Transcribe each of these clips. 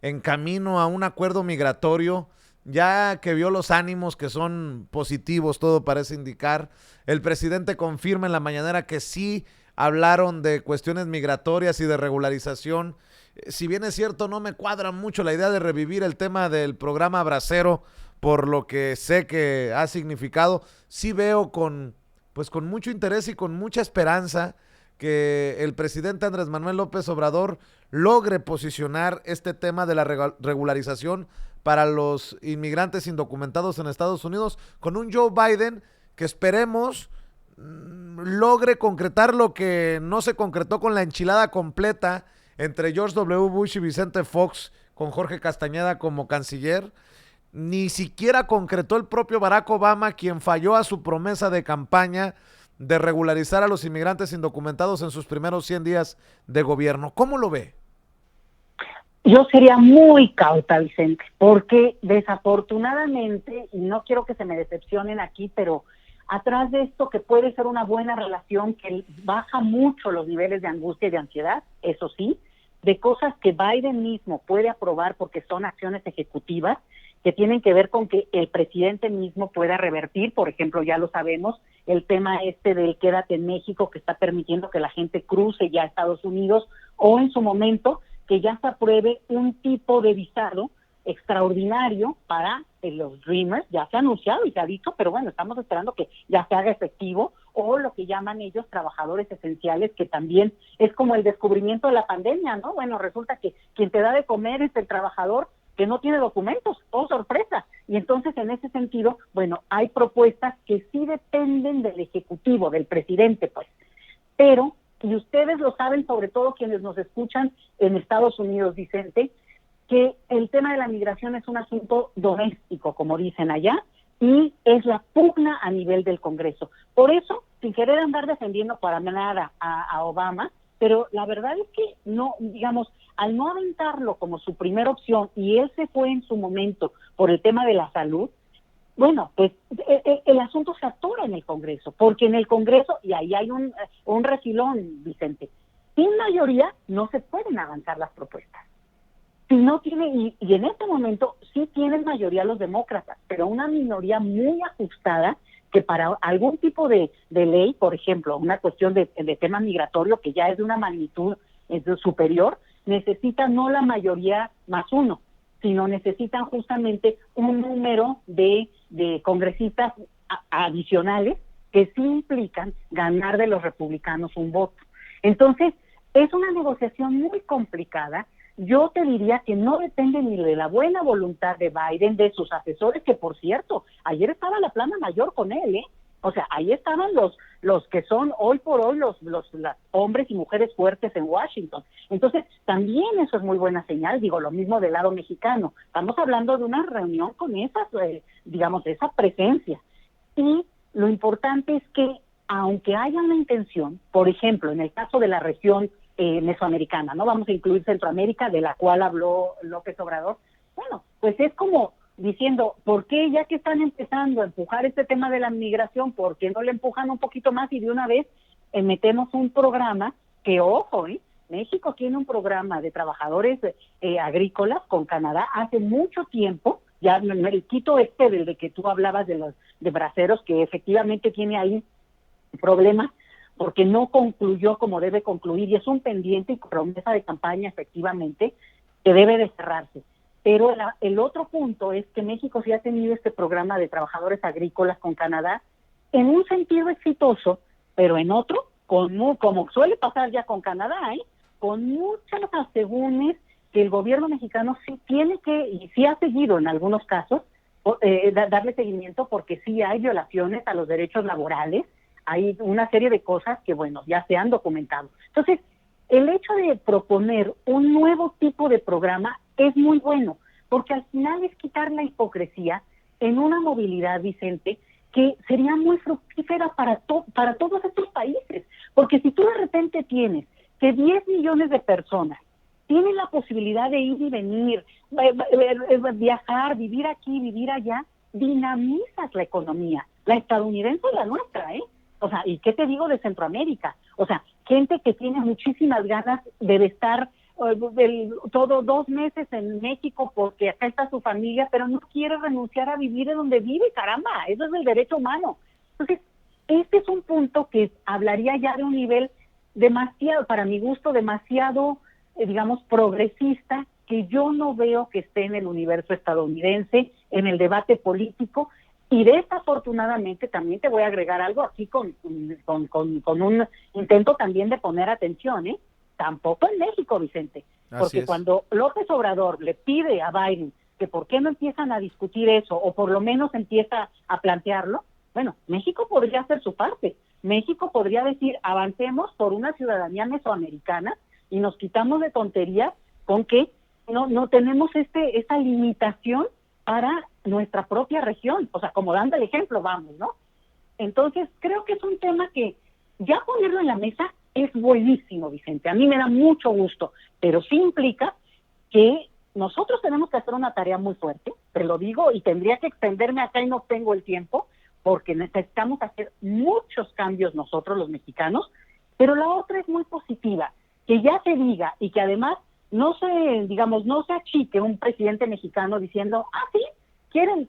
en camino a un acuerdo migratorio, ya que vio los ánimos que son positivos, todo parece indicar. El presidente confirma en la mañanera que sí hablaron de cuestiones migratorias y de regularización. Si bien es cierto, no me cuadra mucho la idea de revivir el tema del programa Bracero, por lo que sé que ha significado. Sí veo con mucho interés y con mucha esperanza que el presidente Andrés Manuel López Obrador logre posicionar este tema de la regularización para los inmigrantes indocumentados en Estados Unidos con un Joe Biden que esperemos logre concretar lo que no se concretó con la enchilada completa entre George W. Bush y Vicente Fox, con Jorge Castañeda como canciller. Ni siquiera concretó el propio Barack Obama, quien falló a su promesa de campaña de regularizar a los inmigrantes indocumentados en sus primeros 100 días de gobierno. ¿Cómo lo ve? Yo sería muy cauta, Vicente, porque desafortunadamente, y no quiero que se me decepcionen aquí, pero atrás de esto que puede ser una buena relación que baja mucho los niveles de angustia y de ansiedad, eso sí, de cosas que Biden mismo puede aprobar porque son acciones ejecutivas que tienen que ver con que el presidente mismo pueda revertir, por ejemplo, ya lo sabemos, el tema este del quédate en México que está permitiendo que la gente cruce ya a Estados Unidos, o en su momento que ya se apruebe un tipo de visado extraordinario para los Dreamers. Ya se ha anunciado y se ha dicho, pero bueno, estamos esperando que ya se haga efectivo, o lo que llaman ellos trabajadores esenciales, que también es como el descubrimiento de la pandemia, ¿no? Bueno, resulta que quien te da de comer es el trabajador que no tiene documentos, oh sorpresa. Y entonces en ese sentido, bueno, hay propuestas que sí dependen del Ejecutivo, del presidente, pues, pero, y ustedes lo saben, sobre todo quienes nos escuchan en Estados Unidos, Vicente, que el tema de la migración es un asunto doméstico, como dicen allá, y es la pugna a nivel del Congreso. Por eso, sin querer andar defendiendo para nada a Obama, pero la verdad es que no, digamos, al no aventarlo como su primera opción, y él se fue en su momento por el tema de la salud, bueno, pues el asunto se atora en el Congreso, porque en el Congreso, y ahí hay un refilón, Vicente, sin mayoría no se pueden avanzar las propuestas. Si no tiene, y en este momento sí tienen mayoría los demócratas, pero una minoría muy ajustada que para algún tipo de ley, por ejemplo, una cuestión de tema migratorio que ya es de una magnitud superior, necesita no la mayoría más uno, sino necesitan justamente un número de congresistas adicionales que sí implican ganar de los republicanos un voto. Entonces, es una negociación muy complicada. Yo te diría que no depende ni de la buena voluntad de Biden, de sus asesores, que por cierto, ayer estaba la plana mayor con él, ¿eh? O sea, ahí estaban los que son hoy por hoy los hombres y mujeres fuertes en Washington. Entonces, también eso es muy buena señal, digo, lo mismo del lado mexicano. Estamos hablando de una reunión con esas, digamos, esa presencia. Y lo importante es que, aunque haya una intención, por ejemplo, en el caso de la región mesoamericana, no vamos a incluir Centroamérica, de la cual habló López Obrador, bueno, pues es como diciendo, ¿por qué ya que están empezando a empujar este tema de la migración, por qué no le empujan un poquito más y de una vez metemos un programa que, ojo, México tiene un programa de trabajadores agrícolas con Canadá hace mucho tiempo, ya el quito este del de que tú hablabas de los de braceros, que efectivamente tiene ahí problemas porque no concluyó como debe concluir, y es un pendiente y promesa de campaña efectivamente que debe de cerrarse. Pero el otro punto es que México sí ha tenido este programa de trabajadores agrícolas con Canadá en un sentido exitoso, pero en otro, como suele pasar ya con Canadá, con muchas asegúnes que el gobierno mexicano sí tiene que, y sí ha seguido en algunos casos, darle seguimiento, porque sí hay violaciones a los derechos laborales, hay una serie de cosas que, bueno, ya se han documentado. Entonces, el hecho de proponer un nuevo tipo de programa es muy bueno, porque al final es quitar la hipocresía en una movilidad, Vicente, que sería muy fructífera para todos estos países. Porque si tú de repente tienes que 10 millones de personas tienen la posibilidad de ir y venir, viajar, vivir aquí, vivir allá, dinamizas la economía, la estadounidense y la nuestra, ¿eh? O sea, ¿y qué te digo de Centroamérica? O sea, gente que tiene muchísimas ganas de estar todo 2 meses en México porque acá está su familia, pero no quiere renunciar a vivir en donde vive, caramba, eso es el derecho humano. Entonces, este es un punto que hablaría ya de un nivel demasiado, para mi gusto, demasiado, digamos, progresista, que yo no veo que esté en el universo estadounidense, en el debate político, y desafortunadamente también te voy a agregar algo aquí con un intento también de poner atención, tampoco en México, Vicente, porque cuando López Obrador le pide a Biden que por qué no empiezan a discutir eso, o por lo menos empieza a plantearlo, bueno, México podría hacer su parte. México podría decir, avancemos por una ciudadanía mesoamericana y nos quitamos de tonterías con que no tenemos esa limitación para nuestra propia región, o sea, como dando el ejemplo, vamos, ¿no? Entonces, creo que es un tema que ya ponerlo en la mesa es buenísimo, Vicente, a mí me da mucho gusto, pero sí implica que nosotros tenemos que hacer una tarea muy fuerte, te lo digo, y tendría que extenderme acá y no tengo el tiempo, porque necesitamos hacer muchos cambios nosotros los mexicanos, pero la otra es muy positiva, que ya se diga y que además no se achique un presidente mexicano diciendo, sí, quieren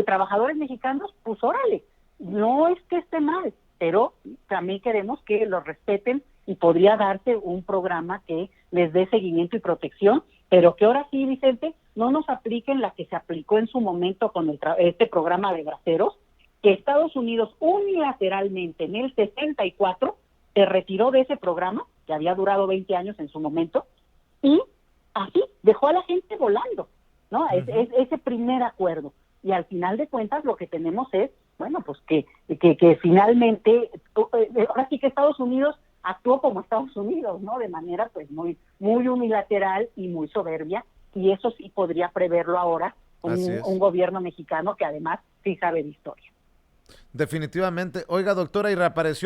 trabajadores mexicanos, pues órale, no es que esté mal, pero también queremos que los respeten y podría darse un programa que les dé seguimiento y protección, pero que ahora sí, Vicente, no nos apliquen la que se aplicó en su momento con este programa de braceros, que Estados Unidos unilateralmente en el 64 se retiró de ese programa, que había durado 20 años en su momento, y así dejó a la gente volando, ¿no? Uh-huh. Es ese primer acuerdo. Y al final de cuentas lo que tenemos es, bueno, pues que finalmente, ahora sí que Estados Unidos actuó como Estados Unidos, ¿no? De manera pues muy unilateral y muy soberbia, y eso sí podría preverlo ahora un gobierno mexicano que además sí sabe de historia. Definitivamente. Oiga, doctora, y reapareció